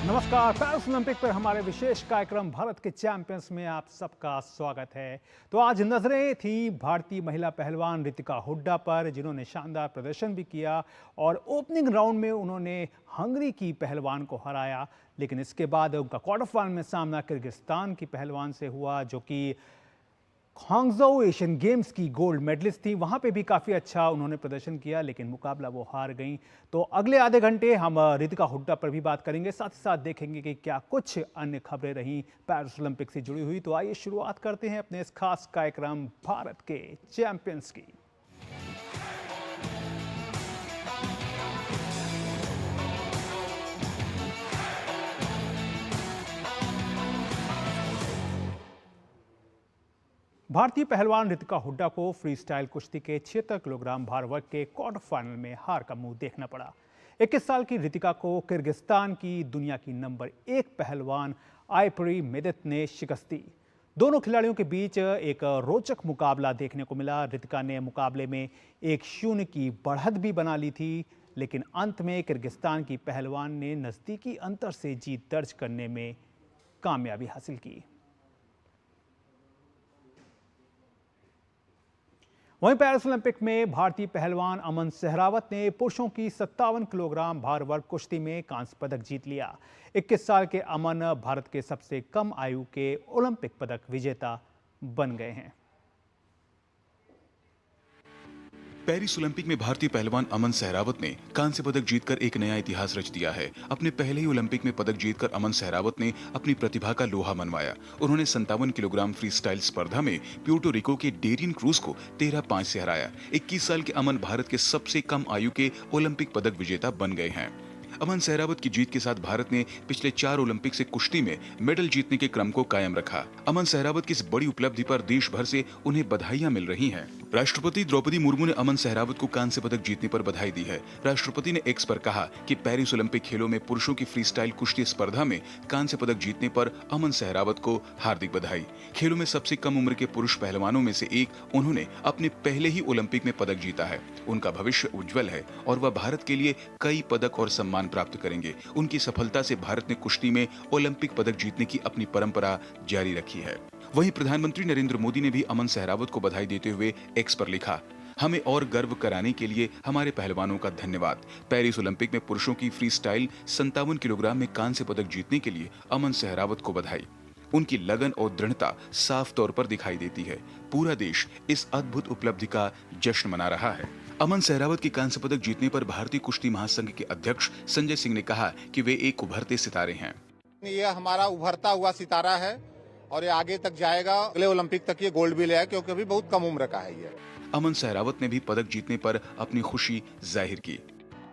नमस्कार। Paris Olympic पर हमारे विशेष कार्यक्रम भारत के चैंपियंस में आप सबका स्वागत है। तो आज नजरें थी भारतीय महिला पहलवान रितिका हुड्डा पर, जिन्होंने शानदार प्रदर्शन भी किया और ओपनिंग राउंड में उन्होंने हंगरी की पहलवान को हराया। लेकिन इसके बाद उनका क्वार्टर फाइनल में सामना किर्गिस्तान की पहलवान से हुआ, जो कि हांगझोउ एशियन गेम्स की गोल्ड मेडलिस्ट थी। वहां पे भी काफ़ी अच्छा उन्होंने प्रदर्शन किया, लेकिन मुकाबला वो हार गई। तो अगले आधे घंटे हम रितिका हुड्डा पर भी बात करेंगे, साथ ही साथ देखेंगे कि क्या कुछ अन्य खबरें रहीं पेरिस ओलंपिक से जुड़ी हुई। तो आइए शुरुआत करते हैं अपने इस खास कार्यक्रम भारत के चैंपियंस की। भारतीय पहलवान रितिका हुड्डा को फ्री स्टाइल कुश्ती के 76 किलोग्राम भार वर्ग के क्वार्टर फाइनल में हार का मुंह देखना पड़ा। 21 साल की रितिका को किर्गिस्तान की दुनिया की नंबर 1 पहलवान आइपरी मेदित ने शिकस्त दी। दोनों खिलाड़ियों के बीच एक रोचक मुकाबला देखने को मिला। रितिका ने मुकाबले में 1-0 की बढ़त भी बना ली थी, लेकिन अंत में किर्गिस्तान की पहलवान ने नजदीकी अंतर से जीत दर्ज करने में कामयाबी हासिल की। वहीं पेरिस ओलंपिक में भारतीय पहलवान अमन सहरावत ने पुरुषों की 57 किलोग्राम भार वर्ग कुश्ती में कांस्य पदक जीत लिया। 21 साल के अमन भारत के सबसे कम आयु के ओलंपिक पदक विजेता बन गए हैं। पेरिस ओलंपिक में भारतीय पहलवान अमन सहरावत ने कांस्य पदक जीतकर एक नया इतिहास रच दिया है। अपने पहले ही ओलंपिक में पदक जीतकर अमन सहरावत ने अपनी प्रतिभा का लोहा मनवाया। उन्होंने 57 किलोग्राम फ्री स्टाइल स्पर्धा में प्यूर्टो रिको के डेरियन क्रूज को 13-5 से हराया। 21 साल के अमन भारत के सबसे कम आयु के ओलंपिक पदक विजेता बन गए हैं। अमन सहरावत की जीत के साथ भारत ने पिछले 4 ओलंपिक से कुश्ती में मेडल जीतने के क्रम को कायम रखा। अमन सहरावत की इस बड़ी उपलब्धि पर देश भर से उन्हें बधाइयां मिल रही हैं। राष्ट्रपति द्रौपदी मुर्मू ने अमन सहरावत को कांस्य पदक जीतने पर बधाई दी है। राष्ट्रपति ने एक्स पर कहा कि पेरिस ओलंपिक खेलों में पुरुषों की फ्री स्टाइल कुश्ती स्पर्धा में कांस्य पदक जीतने पर अमन सहरावत को हार्दिक बधाई। खेलों में सबसे कम उम्र के पुरुष पहलवानों में से एक उन्होंने अपने पहले ही ओलंपिक में पदक जीता है। उनका भविष्य उज्जवल है और वह भारत के लिए कई पदक और सम्मान प्राप्त करेंगे। उनकी सफलता से भारत ने कुश्ती में ओलंपिक पदक जीतने की अपनी परंपरा जारी रखी है। वहीं प्रधानमंत्री नरेंद्र मोदी ने भी अमन सहरावत को बधाई देते हुए एक्स पर लिखा, हमें और गर्व कराने के लिए हमारे पहलवानों का धन्यवाद। पेरिस ओलंपिक में पुरुषों की फ्री स्टाइल 57 किलोग्राम में कांस्य पदक जीतने के लिए अमन सहरावत को बधाई। उनकी लगन और दृढ़ता साफ तौर पर दिखाई देती है। पूरा देश इस अद्भुत उपलब्धि का जश्न मना रहा है। अमन सहरावत के कांस्य पदक जीतने पर भारतीय कुश्ती महासंघ के अध्यक्ष संजय सिंह ने कहा कि वे एक उभरते सितारे हैं। ये हमारा उभरता हुआ सितारा है और ये आगे तक जाएगा। अगले ओलंपिक तक ये गोल्ड भी ले आए, क्योंकि अभी बहुत कम उम्र का है ये। अमन सहरावत ने भी पदक जीतने पर अपनी खुशी जाहिर की।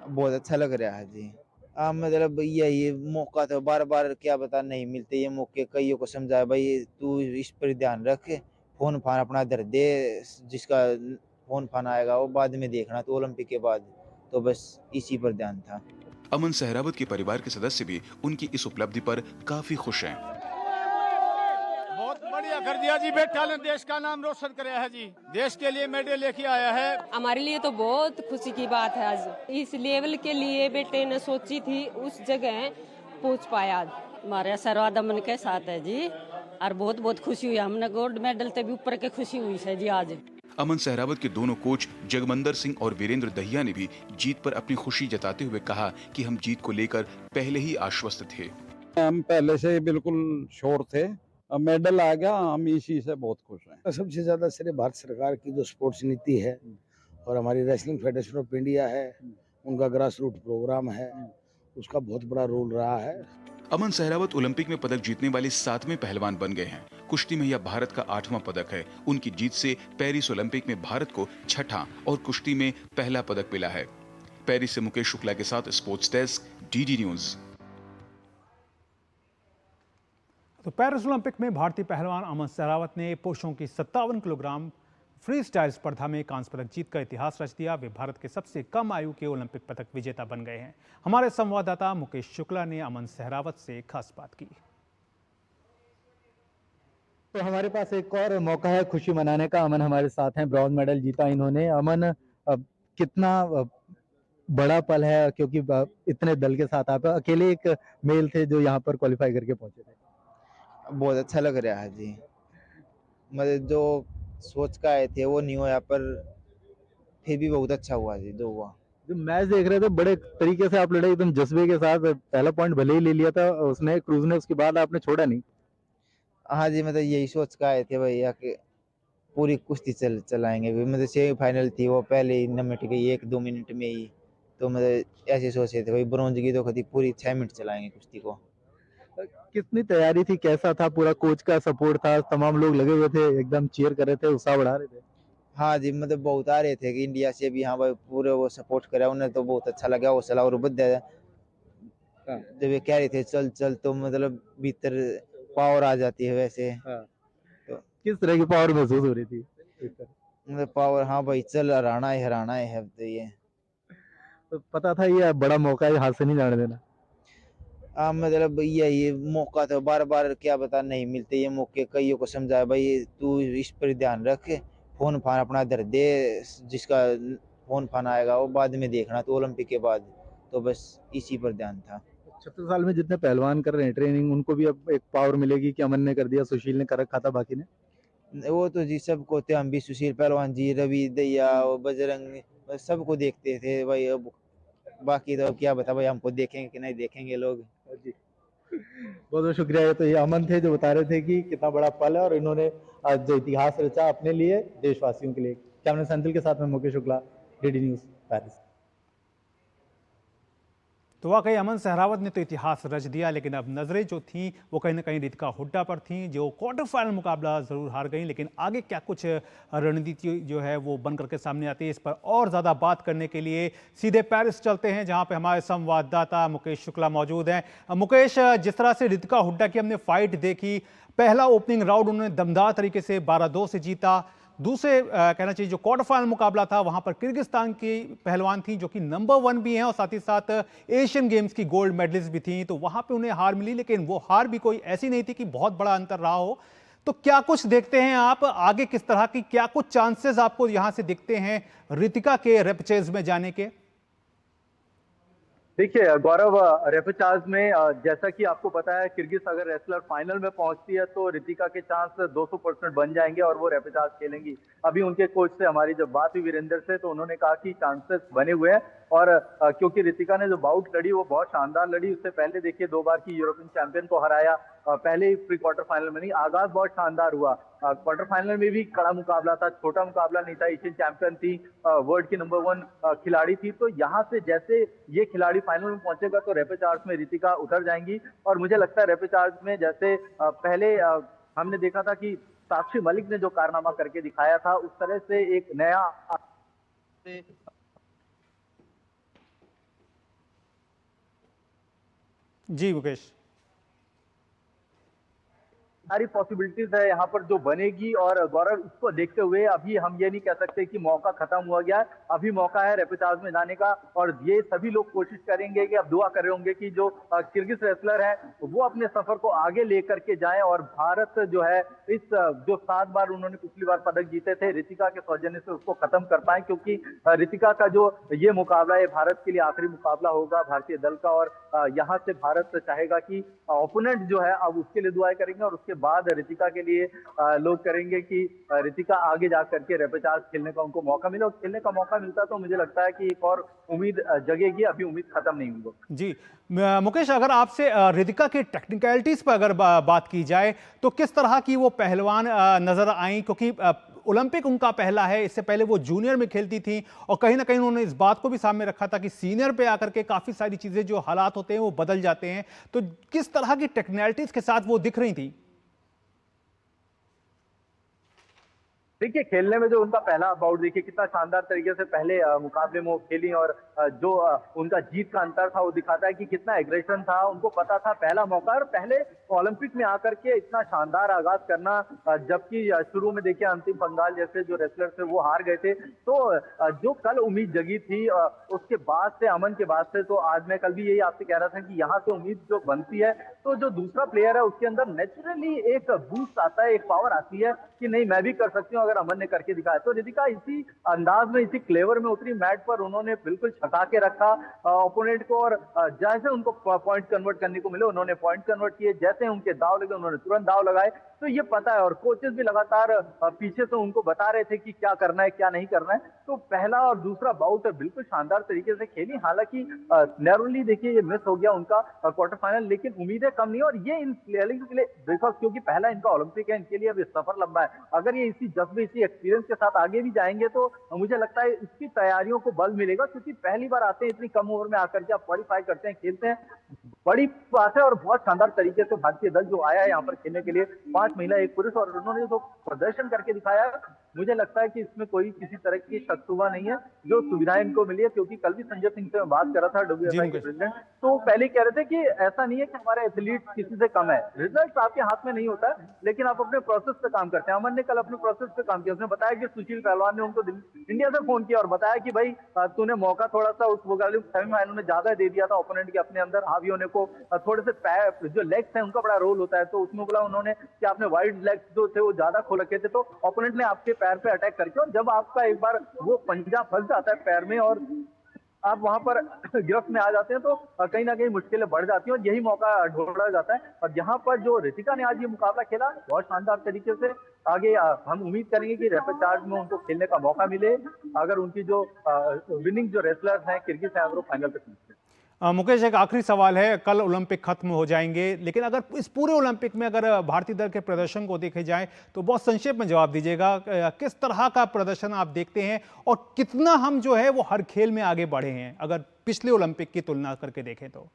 बहुत अच्छा लग रहा है जी। मतलब यही मौका तो बार बार क्या बता नहीं मिलते ये मौके। कईयों को समझाया भाई तू इस पर ध्यान रख, फोन फान अपना धर दे, जिसका फोन फान आएगा वो बाद में देखना, तो ओलंपिक के बाद। तो बस इसी पर ध्यान था। अमन सहरावत के परिवार के सदस्य भी उनकी इस उपलब्धि पर काफी खुश हैं। बहुत बढ़िया कर दिया जी, बेटा ने देश का नाम रोशन कराया है जी। देश के लिए मेडल लेके आया है। हमारे लिए तो बहुत खुशी की बात है। आज इस लेवल के लिए बेटे ने सोची थी, उस जगह पहुंच पाया। आज हमारे आशीर्वाद अमन के साथ है जी, और बहुत बहुत खुशी हुई। हमने गोल्ड मेडल से भी ऊपर के खुशी हुई है जी आज। अमन सहरावत के दोनों कोच जगमंदर सिंह और वीरेंद्र दहिया ने भी जीत पर अपनी खुशी जताते हुए कहा कि हम जीत को लेकर पहले ही आश्वस्त थे। हम पहले से बिल्कुल श्योर थे, अब मेडल आ गया, हम इसी से बहुत खुश हैं। सबसे ज्यादा श्रेय भारत सरकार की जो स्पोर्ट्स नीति है और हमारी रेसलिंग फेडरेशन ऑफ इंडिया है, उनका ग्रास रूट प्रोग्राम है, उसका बहुत बड़ा रोल रहा है। अमन सहरावत ओलंपिक में पदक जीतने वाले 7वें पहलवान बन गए हैं। कुश्ती में यह भारत का 8वां पदक है। उनकी जीत से पेरिस ओलंपिक में भारत को 6ठा और कुश्ती में पहला पदक मिला है। पेरिस से मुकेश शुक्ला के साथ स्पोर्ट्स डेस्क, डीडी न्यूज। तो पेरिस ओलंपिक में भारतीय पहलवान अमन सहरावत ने पुरुषों की 57 किलोग्राम फ्री स्टाइल स्पर्धा में कांस्य पदक जीतकर इतिहास रच दिया। वे भारत के सबसे कम आयु के ओलंपिक पदक विजेता बन गए हैं। हमारे संवाददाता मुकेश शुक्ला ने अमन सहरावत से खास बात की। तो हमारे पास एक और मौका है खुशी मनाने का। अमन हमारे साथ हैं, ब्रॉन्ज मेडल जीता इन्होंने। अमन, कितना बड़ा पल है, क्योंकि इतने दल के साथ आप अकेले एक मेल थे जो यहाँ पर क्वालिफाई करके पहुंचे थे। बहुत अच्छा लग रहा है जी। मतलब जो सोच का आए थे वो नहीं हुआ, पर फिर भी बहुत अच्छा हुआ जी जो हुआ। जो मैच देख रहे थे बड़े तरीके से आप लड़े, एकदम जज्बे के साथ। पहला पॉइंट भले ही ले लिया था उसने, क्रूज ने, उसके बाद आपने छोड़ा नहीं। हाँ जी, मतलब यही सोच का आए थे भैया कि पूरी कुश्ती चलाएंगे। मतलब सेमीफाइनल थी, वो पहले ही निपट गई 1-2 मिनट में ही। तो मतलब ऐसे सोचे थे भाई ब्रॉन्ज की तो कभी पूरी 6 मिनट चलाएंगे कुश्ती को। कितनी तैयारी थी, कैसा था, पूरा कोच का सपोर्ट था, तमाम लोग लगे हुए थे, एकदम चीयर कर रहे थे, उत्साह बढ़ा रहे थे। हाँ जी, मतलब बहुत आ रहे थे कि इंडिया से भी, हाँ भाई पूरे वो सपोर्ट करा, उन्हें तो बहुत अच्छा लगा वो सलाह और बद्दा। जब ये कह रहे थे चल चल, तो मतलब भीतर पावर आ जाती है वैसे। तो किस तरह की पावर महसूस हो रही थी? मतलब पावर, हाँ भाई चल हराना है अब तो ये। तो पता था ये बड़ा मौका है, हाथ से नहीं जाने देना। मतलब ये मौका तो बार बार क्या बता नहीं मिलते ये मौके। कईयों को समझाया भाई तू इस पर ध्यान रख, फोन फान अपना धर दे, जिसका फोन फान आएगा वो बाद में देखना, तो ओलंपिक के बाद। तो बस इसी पर ध्यान था। 36 साल में जितने पहलवान कर रहे हैं ट्रेनिंग, उनको भी अब एक पावर मिलेगी कि अमन ने कर दिया, सुशील ने कर रखा था, बाकी ने। वो तो जी सबको थे, हम भी सुशील पहलवान जी, रवि दैया और बजरंग, बस सबको देखते थे भाई। अब बाकी तो अब क्या बता भाई, हमको देखेंगे कि नहीं देखेंगे लोग। जी, बहुत बहुत शुक्रिया। तो ये अमन थे जो बता रहे थे कि कितना बड़ा पल है और इन्होंने आज जो इतिहास रचा अपने लिए, देशवासियों के लिए। कैमरा सेंथिल के साथ में Mukesh Shukla, DD news, Paris. तो वाकई अमन सहरावत ने तो इतिहास रच दिया, लेकिन अब नज़रें जो थीं वो कहीं ना कहीं रितिका हुड्डा पर थीं, जो क्वार्टर फाइनल मुकाबला ज़रूर हार गई, लेकिन आगे क्या कुछ रणनीति जो है वो बन करके सामने आती है, इस पर और ज़्यादा बात करने के लिए सीधे पेरिस चलते हैं, जहां पे हमारे संवाददाता मुकेश शुक्ला मौजूद हैं। मुकेश, जिस तरह से रितिका हुड्डा की हमने फाइट देखी, पहला ओपनिंग राउंड उन्होंने दमदार तरीके से 12-2 से जीता। दूसरे कहना चाहिए जो क्वार्टर फाइनल मुकाबला था, वहां पर किर्गिस्तान की पहलवान थी जो कि नंबर 1 भी हैं और साथ ही साथ एशियन गेम्स की गोल्ड मेडलिस्ट भी थी, तो वहां पे उन्हें हार मिली, लेकिन वो हार भी कोई ऐसी नहीं थी कि बहुत बड़ा अंतर रहा हो। तो क्या कुछ देखते हैं आप आगे, किस तरह की क्या कुछ चांसेस आपको यहां से दिखते हैं रितिका के रेपचेज में जाने के? देखिए गौरव, रेपेचाज में जैसा कि आपको पता है, किर्गिज अगर रेसलर फाइनल में पहुंचती है तो रितिका के चांस 200% बन जाएंगे और वो रेपेचाज खेलेंगी। अभी उनके कोच से हमारी जब बात हुई वीरेंद्र से, तो उन्होंने कहा कि चांसेस बने हुए हैं। और क्योंकि रितिका ने जो बाउट लड़ी वो बहुत शानदार लड़ी। उससे पहले देखिए 2 बार की यूरोपियन चैंपियन को हराया, पहले ही प्री क्वार्टर फाइनल में नहीं, आगाज बहुत शानदार हुआ। क्वार्टर फाइनल में भी कड़ा मुकाबला था, छोटा मुकाबला नहीं था। एशियन चैंपियन थी, वर्ल्ड की नंबर 1 खिलाड़ी थी। तो यहाँ से जैसे ये खिलाड़ी फाइनल में पहुंचेगा तो रेपेचार्ज में रितिका उतर जाएंगी। और मुझे लगता है रेपेचार्ज में जैसे पहले हमने देखा था कि साक्षी मलिक ने जो कारनामा करके दिखाया था, उस तरह से एक नया जी मुकेश, सारी पॉसिबिलिटीज है यहाँ पर जो बनेगी। और गौरव, इसको देखते हुए अभी हम ये नहीं कह सकते कि मौका खत्म हुआ गया है, अभी मौका है रेपेचाज में जाने का। और ये सभी लोग कोशिश करेंगे कि अब दुआ कर रहे होंगे कि जो किर्गिज रेसलर है वो अपने सफर को आगे लेकर के जाएं और भारत जो है इस जो 7 बार उन्होंने पिछली बार पदक जीते थे रितिका के सौजन्य से, उसको खत्म कर पाए। क्योंकि रितिका का जो ये मुकाबला है भारत के लिए आखिरी मुकाबला होगा भारतीय दल का। और यहाँ से भारत चाहेगा कि ओपोनेंट जो है अब उसके लिए दुआएं करेंगे और उसके बाद रितिका के लिए लोग करेंगे कि रितिका आगे जा करके रेपेचाज खेलने का उनको मौका मिले। और खेलने का मौका मिलता तो मुझे लगता है कि एक और उम्मीद जगेगी, अभी उम्मीद खत्म नहीं हुई। जी मुकेश, अगर आपसे रितिका की टेक्निकलिटीज पर अगर बात की जाए तो किस तरह की वो पहलवान नजर आई? क्योंकि ओलंपिक उनका पहला है, इससे पहले वो जूनियर में खेलती थी और कहीं ना कहीं उन्होंने इस बात को भी सामने रखा था कि सीनियर पे आकर के काफी सारी चीजें, जो हालात होते हैं वो बदल जाते हैं। तो किस तरह की टेक्निकलिटीज के साथ वो दिख रही थी? देखिए खेलने में जो उनका पहला बाउट देखिए कितना शानदार तरीके से पहले मुकाबले में वो खेली। और जो उनका जीत का अंतर था वो दिखाता है कि कितना एग्रेशन था। उनको पता था पहला मौका, और पहले ओलंपिक में आकर के इतना शानदार आगाज करना, जबकि शुरू में देखिए अंतिम पंगाल जैसे जो रेसलर थे वो हार गए थे। तो जो कल उम्मीद जगी थी उसके बाद से, अमन के बाद से, तो आज मैं कल भी यही आपसे कह रहा था कि यहाँ से उम्मीद जो बनती है तो जो दूसरा प्लेयर है उसके अंदर नेचुरली एक बूस्ट आता है, एक पावर आती है कि नहीं मैं भी कर सकती हूँ। अगर अमन ने करके दिखाया। तो रितिका इसी अंदाज में, इसी क्लेवर में उतरी मैट पर, उन्होंने बिल्कुल छका के रखा ओपोनेंट को, और जैसे उनको पॉइंट कन्वर्ट करने को मिले उन्होंने पॉइंट कन्वर्ट किए, जैसे उनके दाव लगे उन्होंने तुरंत दाव लगाए। तो ये पता है, और कोचेस भी लगातार पीछे से उनको बता रहे थे कि क्या करना है क्या नहीं करना है। तो पहला और दूसरा बाउट बिल्कुल शानदार तरीके से खेली। हालांकि नैरोली देखिए ये मिस हो गया उनका क्वार्टर फाइनल, लेकिन उम्मीदें कम नहीं। और ये इन प्लेयर्स के लिए, बिकॉज क्योंकि पहला इनका ओलंपिक है, इनके लिए अभी सफर लंबा है। अगर ये इसी जज्बे, इसी एक्सपीरियंस के साथ आगे भी जाएंगे तो मुझे लगता है इसकी तैयारियों को बल मिलेगा, क्योंकि पहली बार आते हैं इतनी कम ओवर में आकर के आप क्वालिफाई करते हैं, खेलते हैं, बड़ी बात है। और बहुत शानदार तरीके से भारतीय दल जो आया है यहाँ पर खेलने के लिए, 5 महिला 1 पुरुष, और उन्होंने जो प्रदर्शन करके दिखाया, मुझे लगता है कि इसमें कोई किसी तरह की शक शुबा नहीं है। जो सुविधाएं इनको मिली है, क्योंकि कल भी संजय सिंह से मैं बात कर रहा था, WFI के प्रेसिडेंट, तो पहले कह रहे थे कि ऐसा नहीं है कि हमारे एथलीट किसी से कम है, रिजल्ट आपके हाथ में नहीं होता है, लेकिन आप अपने प्रोसेस पे काम करते हैं। अमन ने कल अपने प्रोसेस पे काम किया। उसने बताया कि सुशील पहलवान ने उनको इंडिया से फोन किया और बताया कि भाई तूने मौका थोड़ा सा उस सेमीफाइनल में ज्यादा दे दिया था ओपोनेंट के अपने अंदर हावी होने को, थोड़े से पैर जो लेग्स हैं उनका बड़ा रोल होता है, तो उसमें बोला उन्होंने कि आपने वाइड लेग्स जो थे वो ज्यादा खोल रखे थे, तो ओपोनेंट ने आपके पैर पे अटैक करके, और जब आपका एक बार वो पंजा फंस जाता है पैर में और आप वहां पर गिरफ्त में आ जाते हैं, तो कहीं ना कहीं मुश्किलें बढ़ जाती हैं, और यही मौका ढूंढा जाता है। और यहाँ पर जो रितिका ने आज ये मुकाबला खेला बहुत शानदार तरीके से, आगे हम उम्मीद करेंगे कि रैपिड चार्ज में उनको खेलने का मौका मिले, अगर उनकी जो विनिंग जो रेसलर्स हैं किर्गिज हैं वो फाइनल तक पहुंचे। मुकेश, एक आखिरी सवाल है, कल ओलंपिक खत्म हो जाएंगे, लेकिन अगर इस पूरे ओलंपिक में अगर भारतीय दल के प्रदर्शन को देखे जाए तो बहुत संक्षेप में जवाब दीजिएगा, किस तरह का प्रदर्शन आप देखते हैं और कितना हम जो है वो हर खेल में आगे बढ़े हैं अगर पिछले ओलंपिक की तुलना करके देखें तो?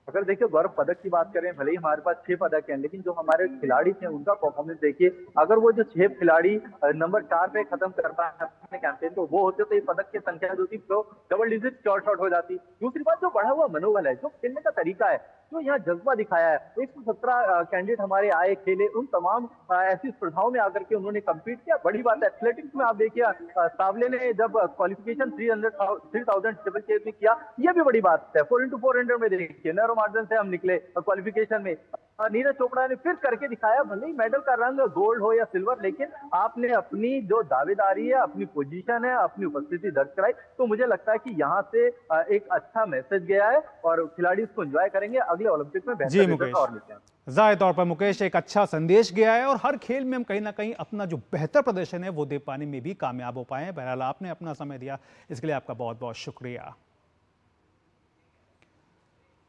अगर देखिए गौरव, पदक की बात करें, भले ही हमारे पास 6 पदक हैं, लेकिन जो हमारे खिलाड़ी थे उनका परफॉर्मेंस देखिए। अगर वो जो 6 खिलाड़ी नंबर 4 पे खत्म कर पाए अपने कैंपेन, तो वो होते तो ये पदक की संख्या जो थी तो डबल डिजिट शॉर्ट हो जाती। दूसरी बात, जो बढ़ा हुआ मनोबल है, जो खेलने का तरीका है, जो यहाँ जज्बा दिखाया है, 117 कैंडिडेट हमारे आए, खेले, उन तमाम ऐसी स्पर्धाओं में आकर के उन्होंने कम्पीट किया। बड़ी बात है एथलेटिक्स में, आप देखिए सावले ने जब क्वालिफिकेशन 3000 ट्रिपल केज में किया, ये भी बड़ी बात है। 4x400 में देखिए नैरो मार्जिन से हम निकले क्वालिफिकेशन में। नीरज चोपड़ा ने फिर करके दिखाया, भले ही मेडल का रंग गोल्ड हो या सिल्वर, लेकिन आपने अपनी जो दावेदारी है, अपनी पोजीशन है, अपनी उपस्थिति दर्ज कराई। तो मुझे लगता है कि यहाँ से एक अच्छा मैसेज गया है और खिलाड़ी इसको एंजॉय करेंगे, अगले ओलंपिक में बेहतर रिजल्ट और लेते हैं। जाहिर तौर पर मुकेश, एक अच्छा संदेश गया है और हर खेल में हम कहीं ना कहीं अपना जो बेहतर प्रदर्शन है वो दे पाने में भी कामयाब हो पाए हैं। बहरहाल आपने अपना समय दिया, इसके लिए आपका बहुत बहुत शुक्रिया।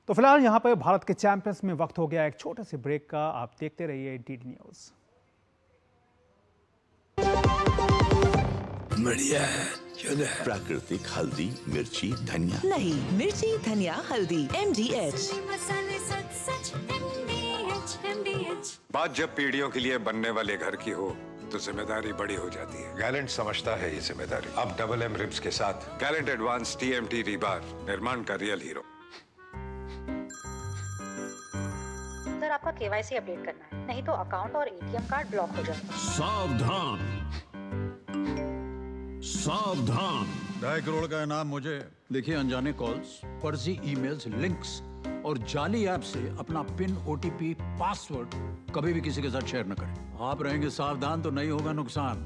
तो फिलहाल यहाँ पर भारत के चैंपियंस में वक्त हो गया एक छोटे से ब्रेक का। आप देखते रहिए डीडी न्यूज। बढ़िया है, प्राकृतिक हल्दी, मिर्ची, धनिया। नहीं, मिर्ची, धनिया, हल्दी, MDH। बात जब पीढ़ियों के लिए बनने वाले घर की हो तो जिम्मेदारी बड़ी हो जाती है। गैलेंट समझता है ये जिम्मेदारी। अब डबल M रिब्स के साथ गैलेंट एडवांस TMT रीबार, निर्माण का रियल हीरो। सर, आपका KYC अपडेट करना है, नहीं तो अकाउंट और ATM कार्ड ब्लॉक हो जाएगा। सावधान, सावधान। 2.5 करोड़ का इनाम मुझे। देखिए, अनजाने कॉल्स, फर्जी ईमेल्स, लिंक्स और जाली ऐप से अपना पिन, OTP, पासवर्ड कभी भी किसी के साथ शेयर न करें। आप रहेंगे सावधान तो नहीं होगा नुकसान।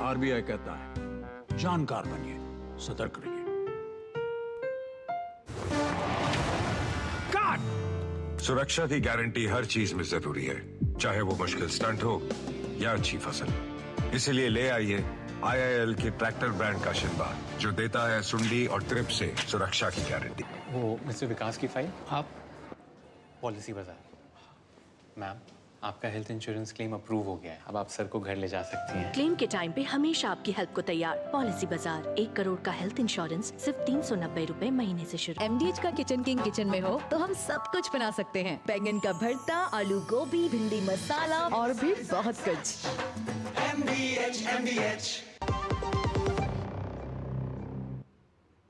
RBI कहता है, जानकार बनिए, सतर्क रहिए। सुरक्षा की गारंटी हर चीज में जरूरी है, चाहे वो मुश्किल स्टंट हो या अच्छी फसल। इसलिए ले आइए IIL के ट्रैक्टर ब्रांड का शिनबा, जो देता है सुंडी और ट्रिप से सुरक्षा की गारंटी। वो मिस्टर विकास की फाइल आप पॉलिसी बाजार। मैम, आपका हेल्थ इंश्योरेंस क्लेम अप्रूव हो गया है, अब आप सर को घर ले जा सकती हैं। क्लेम के टाइम पे हमेशा आपकी हेल्प को तैयार। पॉलिसी बाजार, 1 करोड़ का हेल्थ इंश्योरेंस सिर्फ 390 रुपए महीने से शुरू। MDH का किचन किंग किचन में हो तो हम सब कुछ बना सकते हैं। बैंगन का भरता, आलू गोभी, भिंडी मसाला और भी बहुत कुछ। MDH।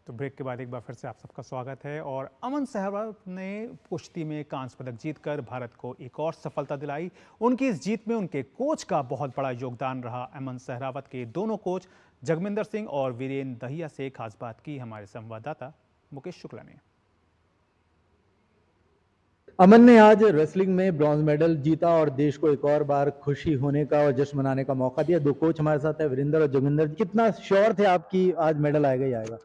तो ब्रेक के बाद एक बार फिर से आप सबका स्वागत है। और अमन सहरावत ने कुश्ती में कांस्य पदक जीतकर भारत को एक और सफलता दिलाई। उनकी इस जीत में उनके कोच का बहुत बड़ा योगदान रहा। अमन सहरावत के दोनों कोच जगमिंदर सिंह और वीरेंद्र दहिया से खास बात की हमारे संवाददाता मुकेश शुक्ला ने। अमन ने आज रेसलिंग में ब्रॉन्ज मेडल जीता और देश को एक और बार खुशी होने का और जश्न मनाने का मौका दिया। दो कोच हमारे साथ है, वीरेंद्र और जोगिंदर। कितना श्योर थे आप कि आज मेडल आएगा ही आएगा?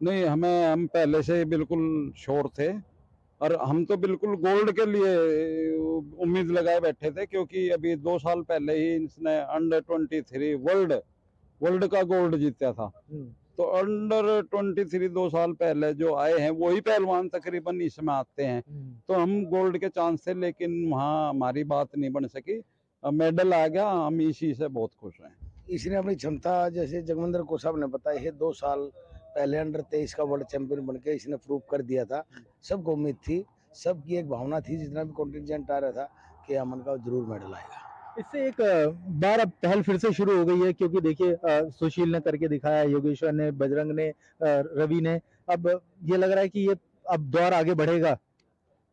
नहीं, हम पहले से बिल्कुल श्योर थे और हम तो बिल्कुल गोल्ड के लिए उम्मीद लगाए बैठे थे, क्योंकि अभी 2 साल पहले ही इसने अंडर 23 वर्ल्ड का गोल्ड जीता था। तो अंडर 23 2 साल पहले जो आए हैं वही पहलवान तकरीबन इसमें आते हैं। तो हम गोल्ड के चांस थे, लेकिन वहाँ हमारी बात नहीं बन सकी। मेडल आ गया, हम इसी से बहुत खुश हैं। इसने अपनी क्षमता, जैसे जगविंदर को साहब ने बताया है, 2 साल पहले अंडर 23 का वर्ल्ड चैंपियन बनके इसने प्रूव कर दिया था। सबको उम्मीद थी, सबकी एक भावना थी, जितना भी कॉन्टिजेंट आ रहा था कि अमन का जरूर मेडल आएगा। इससे एक बार अब पहल फिर से शुरू हो गई है, क्योंकि देखिए सुशील ने करके दिखाया, योगेश्वर ने, बजरंग ने, रवि ने। अब ये लग रहा है कि ये अब दौर आगे बढ़ेगा।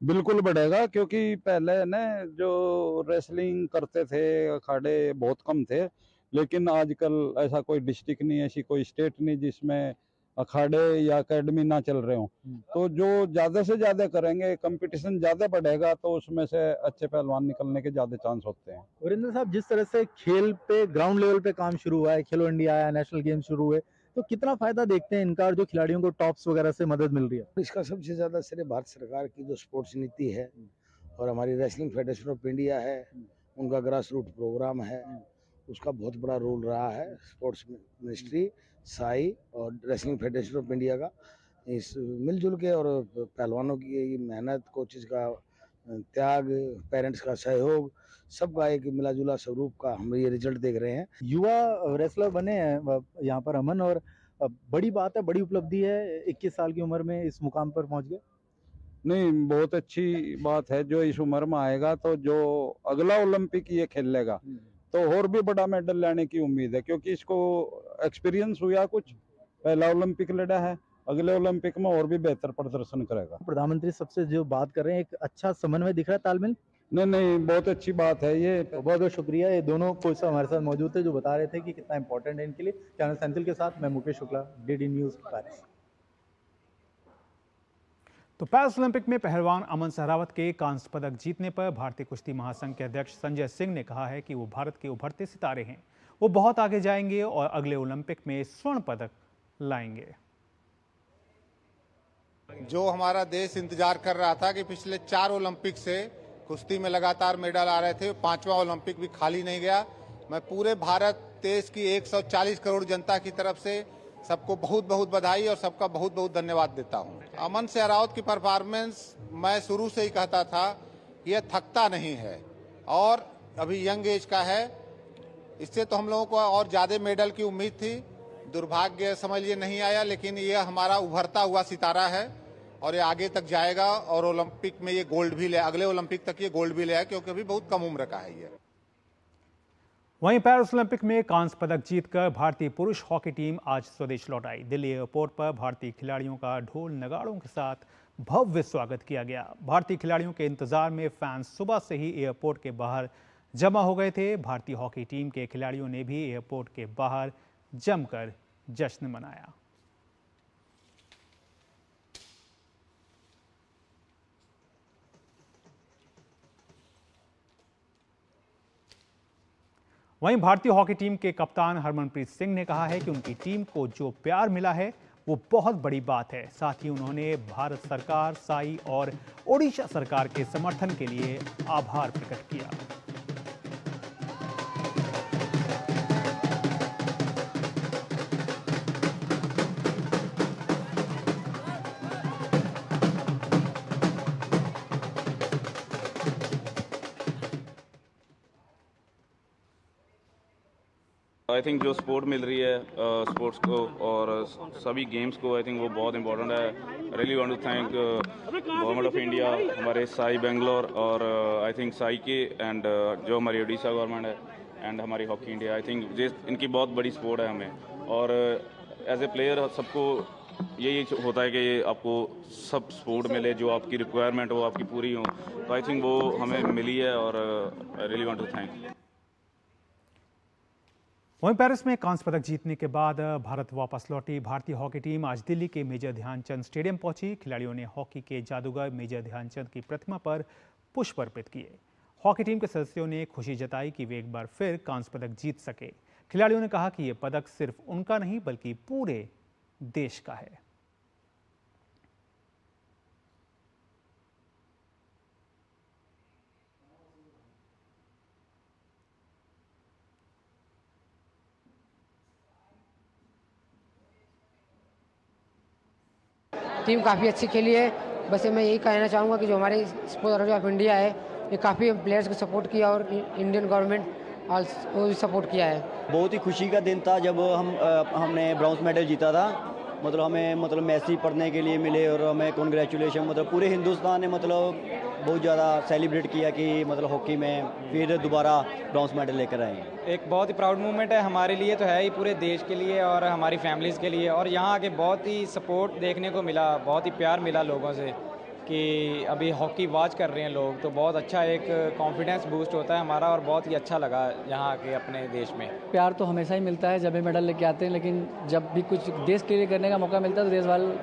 बिल्कुल बढ़ेगा, क्योंकि पहले न जो रेसलिंग करते थे अखाड़े बहुत कम थे, लेकिन आजकल ऐसा कोई डिस्ट्रिक्ट नहीं, ऐसी कोई स्टेट नहीं जिसमें अखाड़े या एकेडमी ना चल रहे हों। तो जो ज़्यादा से ज़्यादा करेंगे, कंपटीशन ज़्यादा बढ़ेगा, तो उसमें से अच्छे पहलवान निकलने के ज़्यादा चांस होते हैं। वीरेंद्र साहब, जिस तरह से खेल पे ग्राउंड लेवल पे काम शुरू हुआ है, खेलो इंडिया आया, नेशनल गेम शुरू हुए, तो कितना फायदा देखते हैं इनका और जो खिलाड़ियों को टॉप्स वगैरह से मदद मिल रही है? इसका सबसे ज्यादा श्रेय भारत सरकार की जो स्पोर्ट्स नीति है और हमारी रेसलिंग फेडरेशन ऑफ इंडिया है, उनका ग्रास रूट प्रोग्राम है, उसका बहुत बड़ा रोल रहा है। स्पोर्ट्स मिनिस्ट्री, साई और रेसलिंग फेडरेशन ऑफ इंडिया का इस मिलजुल के और पहलवानों की मेहनत, कोचेज का त्याग, पेरेंट्स का सहयोग, सबका एक मिला जुला स्वरूप का हम ये रिजल्ट देख रहे हैं। युवा रेसलर बने हैं यहाँ पर अमन, और बड़ी बात है, बड़ी उपलब्धि है, 21 साल की उम्र में इस मुकाम पर पहुँच गए। नहीं, बहुत अच्छी बात है। जो इस उम्र में आएगा, तो जो अगला ओलंपिक ये खेल लेगा, तो और भी बड़ा मेडल लेने की उम्मीद है, क्योंकि इसको एक्सपीरियंस हुआ, कुछ पहला ओलंपिक लड़ा है, अगले ओलंपिक में और भी बेहतर प्रदर्शन करेगा। प्रधानमंत्री सबसे जो बात कर रहे हैं, एक अच्छा समन्वय दिख रहा है, तालमेल। नहीं, बहुत अच्छी बात है ये। बहुत बहुत शुक्रिया। ये दोनों कोच हमारे साथ मौजूद थे, जो बता रहे थे कि कितना इंपॉर्टेंट है इनके लिए। कैमरा सेंथिल के साथ मैं Mukesh Shukla, DD news, Paris. तो पेरिस ओलंपिक में पहलवान अमन सहरावत के कांस्य पदक जीतने पर भारतीय कुश्ती महासंघ के अध्यक्ष संजय सिंह ने कहा है कि वो भारत के उभरते सितारे हैं, वो बहुत आगे जाएंगे और अगले ओलंपिक में स्वर्ण पदक लाएंगे। जो हमारा देश इंतजार कर रहा था कि पिछले 4 ओलंपिक से कुश्ती में लगातार मेडल आ रहे थे, 5वां ओलंपिक भी खाली नहीं गया। मैं पूरे भारत देश की 140 करोड़ जनता की तरफ से सबको बहुत बहुत बधाई और सबका बहुत बहुत धन्यवाद देता हूं। अमन सहरावत की परफॉर्मेंस, मैं शुरू से ही कहता था, ये थकता नहीं है और अभी यंग एज का है। इससे तो हम लोगों को और ज्यादा मेडल की उम्मीद थी, दुर्भाग्य समझिए नहीं आया, लेकिन ये हमारा उभरता हुआ सितारा है और ये आगे तक जाएगा और ओलंपिक में ये गोल्ड भी ले, अगले ओलंपिक तक ये गोल्ड भी ले आए, क्योंकि अभी बहुत कम उम्र का है ये। वहीं पेरिस ओलंपिक में कांस्य पदक जीतकर भारतीय पुरुष हॉकी टीम आज स्वदेश लौट आई। दिल्ली एयरपोर्ट पर भारतीय खिलाड़ियों का ढोल नगाड़ों के साथ भव्य स्वागत किया गया। भारतीय खिलाड़ियों के इंतजार में फैंस सुबह से ही एयरपोर्ट के बाहर जमा हो गए थे। भारतीय हॉकी टीम के खिलाड़ियों ने भी एयरपोर्ट के बाहर जमकर जश्न मनाया। वहीं भारतीय हॉकी टीम के कप्तान हरमनप्रीत सिंह ने कहा है कि उनकी टीम को जो प्यार मिला है वो बहुत बड़ी बात है। साथ ही उन्होंने भारत सरकार, साई और ओडिशा सरकार के समर्थन के लिए आभार प्रकट किया। आई थिंक जो सपोर्ट मिल रही है स्पोर्ट्स को और सभी गेम्स को, आई थिंक वो बहुत इंपॉर्टेंट है। Really want to thank government of India, हमारे साई बेंगलोर और आई थिंक साई के एंड जो हमारी ओडिशा गवर्नमेंट है एंड हमारी हॉकी इंडिया, आई थिंक इनकी बहुत बड़ी सपोर्ट है हमें। और एज ए प्लेयर सबको यही होता है कि आपको सब सपोर्ट मिले, जो आपकी रिक्वायरमेंट हो आपकी पूरी हो, तो आई थिंक वो हमें मिली है और I really want to thank. वहीं पेरिस में कांस्य पदक जीतने के बाद भारत वापस लौटी भारतीय हॉकी टीम आज दिल्ली के मेजर ध्यानचंद स्टेडियम पहुंची। खिलाड़ियों ने हॉकी के जादूगर मेजर ध्यानचंद की प्रतिमा पर पुष्प अर्पित किए। हॉकी टीम के सदस्यों ने खुशी जताई कि वे एक बार फिर कांस्य पदक जीत सके। खिलाड़ियों ने कहा कि यह पदक सिर्फ उनका नहीं बल्कि पूरे देश का है। टीम काफ़ी अच्छी खेली है। बस मैं यही कहना चाहूँगा कि जो हमारे स्पोर्ट्स अथॉरिटी ऑफ इंडिया है ये काफ़ी प्लेयर्स को सपोर्ट किया और इंडियन गवर्नमेंट वो भी सपोर्ट किया है। बहुत ही खुशी का दिन था जब हमने ब्रॉन्ज मेडल जीता था। हमें मेसी पढ़ने के लिए मिले और हमें कॉन्ग्रेचुलेशन पूरे हिंदुस्तान ने बहुत ज़्यादा सेलिब्रेट किया कि हॉकी में फिर दोबारा ब्रॉन्ज मेडल लेकर आए हैं। एक बहुत ही प्राउड मोमेंट है हमारे लिए, तो है ही पूरे देश के लिए और हमारी फैमिलीज़ के लिए। और यहाँ आके बहुत ही सपोर्ट देखने को मिला, बहुत ही प्यार मिला लोगों से कि अभी हॉकी वॉच कर रहे हैं लोग, तो बहुत अच्छा एक कॉन्फिडेंस बूस्ट होता है हमारा और बहुत ही अच्छा लगा यहाँ के अपने देश में। प्यार तो हमेशा ही मिलता है जब भी मेडल लेके आते हैं, लेकिन जब भी कुछ देश के लिए करने का मौका मिलता है तो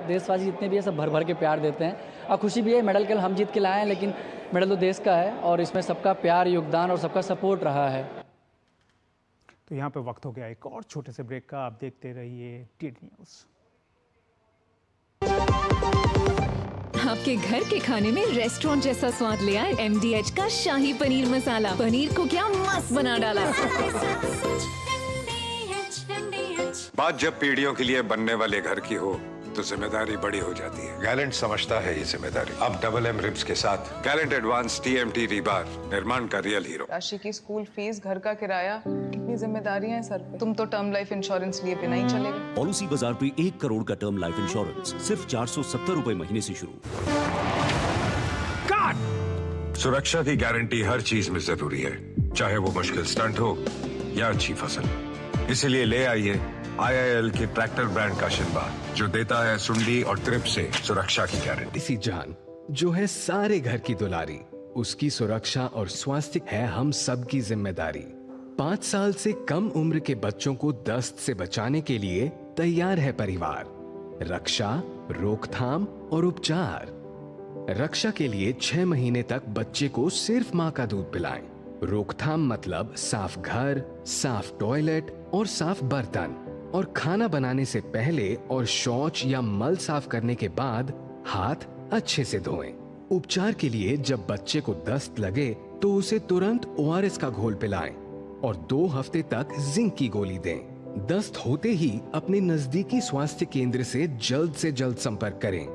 देशवासी जितने भी है सब भर भर के प्यार देते हैं। और खुशी भी है, मेडल केवल हम जीत के लाए हैं लेकिन मेडल तो देश का है और इसमें सबका प्यार, योगदान और सबका सपोर्ट रहा है। तो यहाँ पे वक्त हो गया एक और छोटे से ब्रेक का। आप देखते रहिए डीडी न्यूज़। आपके घर के खाने में रेस्टोरेंट जैसा स्वाद ले आए MDH का शाही पनीर मसाला। पनीर को क्या मस्त बना डाला। बात जब पीढ़ियों के लिए बनने वाले घर की हो तो जिम्मेदारी बड़ी हो जाती है। गैलेंट समझता है ये जिम्मेदारी। अब MM रिब्स के साथ गैलेंट एडवांस TMT रीबार, निर्माण का रियल हीरो। राशि की स्कूल फीस, घर का किराया, कितनी जिम्मेदारियां हैं सर पे। तुम तो टर्म लाइफ इंश्योरेंस लिए बिना ही चलेगा। पॉलिसी बाजार पे 1 करोड़ का टर्म लाइफ इंश्योरेंस सिर्फ 470 रुपए महीने से शुरू। सुरक्षा की गारंटी हर चीज में जरूरी है, चाहे वो मुश्किल स्टंट हो या अच्छी फसल। इसीलिए ले आइए IIL के ट्रैक्टर ब्रांड का शिनबा, जो देता है सुंडी और ट्रिप से सुरक्षा की गारंटी। इसी जान जो है सारे घर की दुलारी, उसकी सुरक्षा और स्वास्थ्य है हम सब की जिम्मेदारी। 5 साल से कम उम्र के बच्चों को दस्त से बचाने के लिए तैयार है परिवार। रक्षा, रोकथाम और उपचार। रक्षा के लिए 6 महीने तक बच्चे को सिर्फ माँ का दूध पिलाएं। रोकथाम मतलब साफ घर, साफ टॉयलेट और साफ बर्तन, और खाना बनाने से पहले और शौच या मल साफ करने के बाद हाथ अच्छे से धोएं। उपचार के लिए जब बच्चे को दस्त लगे तो उसे तुरंत ORS का घोल पिलाएं और 2 हफ्ते तक जिंक की गोली दें। दस्त होते ही अपने नजदीकी स्वास्थ्य केंद्र से जल्द संपर्क करें।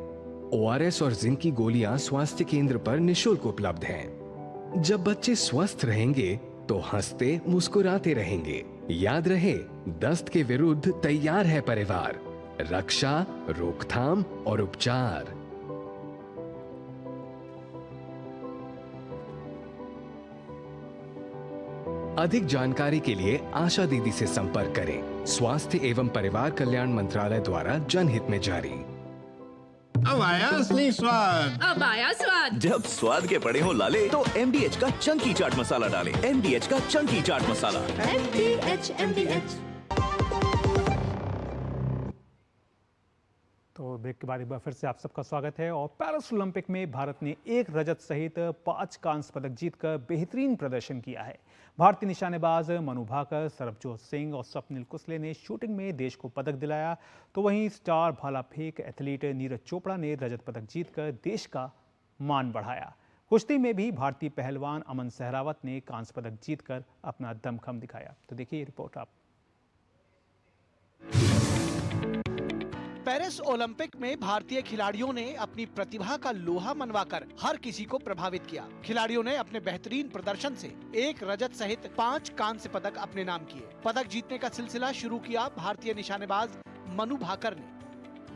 ORS और जिंक की गोलियां स्वास्थ्य केंद्र पर निशुल्क उपलब्ध हैं। जब बच्चे स्वस्थ रहेंगे तो हंसते मुस्कुराते रहेंगे। याद रहे, दस्त के विरुद्ध तैयार है परिवार। रक्षा, रोकथाम और उपचार। अधिक जानकारी के लिए आशा दीदी से संपर्क करें। स्वास्थ्य एवं परिवार कल्याण मंत्रालय द्वारा जनहित में जारी। अब आया असली स्वाद। अब आया स्वाद। जब स्वाद के पड़े हो लाले तो MDH का चंकी चाट मसाला डालें। MDH का चंकी चाट मसाला। MDH। तो ब्रेक के बाद एक बार फिर से आप सबका स्वागत है। और पेरिस ओलंपिक में भारत ने 1 रजत सहित 5 कांस्य पदक जीतकर बेहतरीन प्रदर्शन किया है। भारतीय निशानेबाज मनु भाकर, सरबजोत सिंह और स्वप्निल कुसले ने शूटिंग में देश को पदक दिलाया, तो वहीं स्टार भाला फेंक एथलीट नीरज चोपड़ा ने रजत पदक जीतकर देश का मान बढ़ाया। कुश्ती में भी भारतीय पहलवान अमन सहरावत ने कांस्य पदक जीतकर अपना दमखम दिखाया। तो देखिए ये रिपोर्ट आप। पेरिस ओलंपिक में भारतीय खिलाड़ियों ने अपनी प्रतिभा का लोहा मनवाकर हर किसी को प्रभावित किया। खिलाड़ियों ने अपने बेहतरीन प्रदर्शन से 1 रजत सहित 5 कांस्य पदक अपने नाम किए। पदक जीतने का सिलसिला शुरू किया भारतीय निशानेबाज मनु भाकर ने।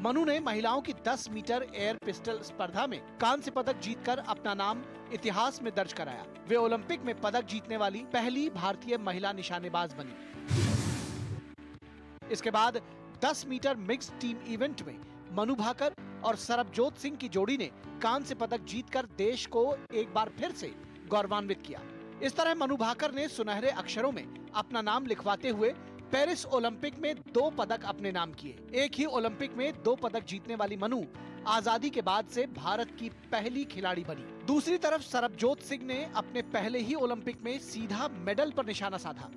मनु ने महिलाओं की 10 मीटर एयर पिस्टल स्पर्धा में कांस्य पदक जीतकर अपना नाम इतिहास में दर्ज कराया। वे ओलंपिक में पदक जीतने वाली पहली भारतीय महिला निशानेबाज बनी। इसके बाद 10 मीटर मिक्स्ड टीम इवेंट में मनु भाकर और सरबजोत सिंह की जोड़ी ने कांस्य पदक जीतकर देश को एक बार फिर से गौरवान्वित किया। इस तरह मनु भाकर ने सुनहरे अक्षरों में अपना नाम लिखवाते हुए पेरिस ओलंपिक में 2 पदक अपने नाम किए। एक ही ओलंपिक में 2 पदक जीतने वाली मनु आजादी के बाद से भारत की पहली खिलाड़ी बनी। दूसरी तरफ सरबजोत सिंह ने अपने पहले ही ओलंपिक में सीधा मेडल पर निशाना साधा।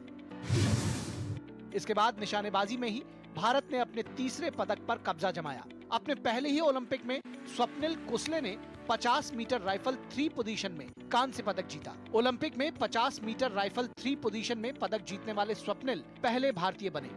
इसके बाद निशानेबाजी में ही भारत ने अपने तीसरे पदक पर कब्जा जमाया। अपने पहले ही ओलंपिक में स्वप्निल कुसले ने 50 मीटर राइफल 3 पोजीशन में कांस्य पदक जीता। ओलंपिक में 50 मीटर राइफल 3 पोजीशन में पदक जीतने वाले स्वप्निल पहले भारतीय बने।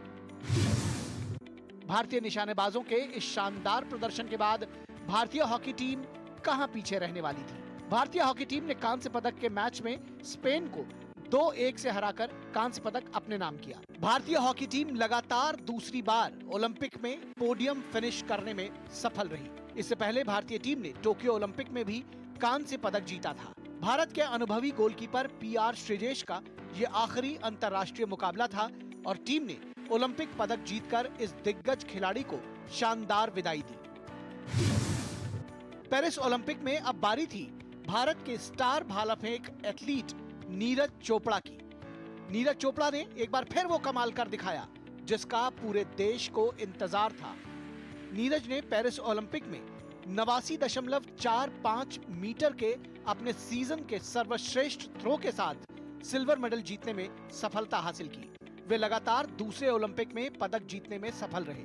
भारतीय निशानेबाजों के इस शानदार प्रदर्शन के बाद भारतीय हॉकी टीम कहां पीछे रहने वाली थी। भारतीय हॉकी टीम ने कांस्य पदक के मैच में स्पेन को 2-1 से हराकर कांस्य पदक अपने नाम किया। भारतीय हॉकी टीम लगातार दूसरी बार ओलंपिक में पोडियम फिनिश करने में सफल रही। इससे पहले भारतीय टीम ने टोक्यो ओलंपिक में भी कांस्य पदक जीता था। भारत के अनुभवी गोलकीपर पीआर श्रीजेश का ये आखिरी अंतर्राष्ट्रीय मुकाबला था और टीम ने ओलंपिक पदक जीतकर इस दिग्गज खिलाड़ी को शानदार विदाई दी। पेरिस ओलंपिक में अब बारी थी भारत के स्टार भाला फेंक एथलीट नीरज चोपड़ा की। नीरज चोपड़ा ने एक बार फिर वो कमाल कर दिखाया जिसका पूरे देश को इंतजार था। नीरज ने पेरिस ओलंपिक में 89.45 मीटर के अपने सीजन के सर्वश्रेष्ठ थ्रो के साथ सिल्वर मेडल जीतने में सफलता हासिल की। वे लगातार दूसरे ओलंपिक में पदक जीतने में सफल रहे।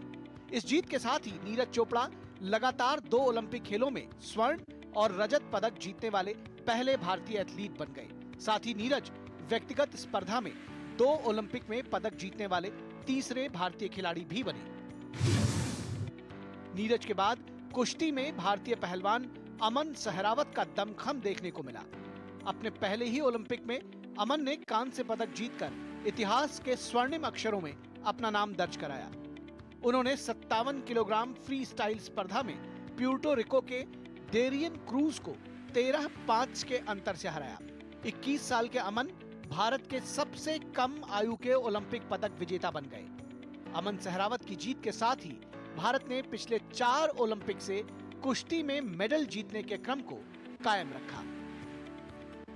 इस जीत के साथ ही नीरज चोपड़ा लगातार 2 ओलंपिक खेलों में स्वर्ण और रजत पदक जीतने वाले पहले भारतीय एथलीट बन गए। साथ ही नीरज व्यक्तिगत स्पर्धा में 2 ओलंपिक में पदक जीतने वाले तीसरे भारतीय खिलाड़ी भी बने। नीरज के बाद कुश्ती में भारतीय पहलवान अमन सहरावत का दमखम देखने को मिला। अपने पहले ही ओलंपिक में अमन ने कांस्य पदक जीतकर इतिहास के स्वर्णिम अक्षरों में अपना नाम दर्ज कराया। उन्होंने 57 किलोग्राम फ्री स्टाइल स्पर्धा में प्यूर्टो रिको के डेरियन क्रूज को 13-5 के अंतर से हराया। 21 साल के अमन भारत के सबसे कम आयु के ओलंपिक पदक विजेता बन गए। अमन सहरावत की जीत के साथ ही भारत ने पिछले 4 ओलंपिक से कुश्ती में मेडल जीतने के क्रम को कायम रखा।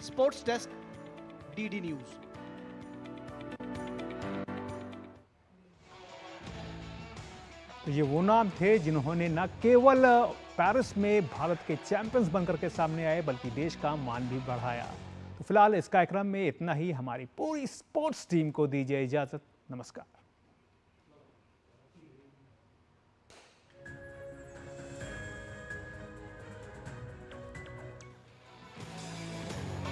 Sports desk, DD news. तो ये वो नाम थे जिन्होंने न केवल पेरिस में भारत के चैंपियंस बनकर के सामने आए बल्कि देश का मान भी बढ़ाया। तो फिलहाल इस कार्यक्रम में इतना ही। हमारी पूरी स्पोर्ट्स टीम को दीजिए इजाजत। नमस्कार।